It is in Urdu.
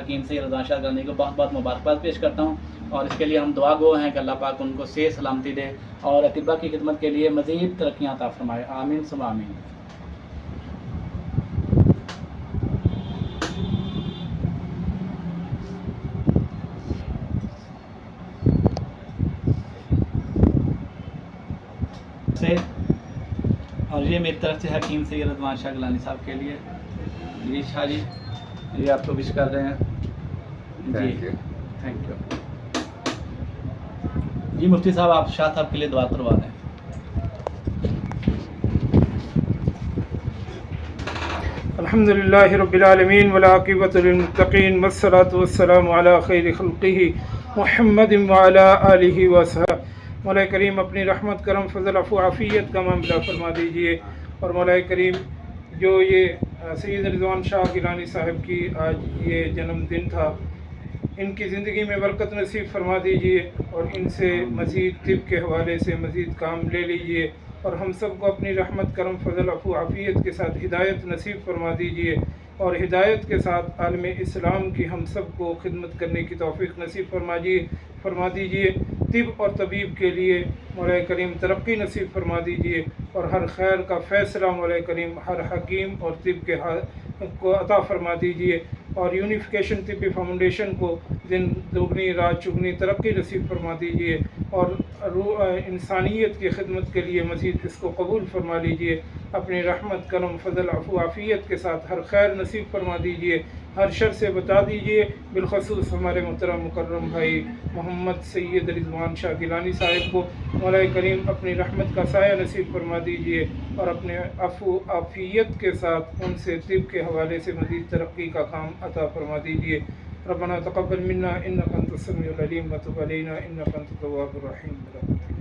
حکیم سید رضوان شاہ گیلانی کو بہت بہت مبارکباد پیش کرتا ہوں، اور اس کے لیے ہم دعا گو ہیں کہ اللہ پاک ان کو صحت سلامتی دے اور اطباء کی خدمت کے لیے مزید ترقیاں عطا فرمائے، آمین ثم آمین۔ اور یہ میری طرف سے حکیم سید رضوان شاہ گیلانی صاحب کے لیے، جی شاہ جی یہ آپ کو وش کر رہے ہیں، جی تھینک یو۔ جی مفتی صاحب آپ شاہ صاحب کے لیے دعا کروا دیں۔ الحمد للہ رب العالمین والعاقبۃ للمتقین والصلاۃ والسلام علی خیر خلقہ محمد وعلی آلہ وصحبہ۔ مولا کریم اپنی رحمت کرم فضل عفو عافیت کا معاملہ فرما دیجئے، اور مولا کریم جو یہ سید رضوان شاہ گیلانی صاحب کی آج یہ جنم دن تھا، ان کی زندگی میں برکت نصیب فرما دیجئے، اور ان سے مزید طب کے حوالے سے مزید کام لے لیجئے، اور ہم سب کو اپنی رحمت کرم فضل عفو عافیت کے ساتھ ہدایت نصیب فرما دیجئے، اور ہدایت کے ساتھ عالم اسلام کی ہم سب کو خدمت کرنے کی توفیق نصیب فرما دیجئے۔ طب اور طبیب کے لیے مولا کریم ترقی نصیب فرما دیجئے، اور ہر خیر کا فیصلہ مولا کریم ہر حکیم اور طب کے کو عطا فرما دیجئے، اور یونیفیکیشن طبی فاؤنڈیشن کو دن دوگنی رات چگنی ترقی نصیب فرما دیجئے، اور انسانیت کی خدمت کے لیے مزید اس کو قبول فرما لیجئے۔ اپنی رحمت کرم فضل عفو عافیت کے ساتھ ہر خیر نصیب فرما دیجئے، ہر شر سے بتا دیجئے، بالخصوص ہمارے محترم مکرم بھائی محمد سید رضوان شاہ گیلانی صاحب کو مولا کریم اپنی رحمت کا سایہ نصیب فرما دیجئے، اور اپنے عفو عافیت کے ساتھ ان سے طب کے حوالے سے مزید ترقی کا کام عطا فرما دیجئے۔ ربنا تقبل منا انک انت السمیع العلیم وتب علینا انک انت التواب الرحیم۔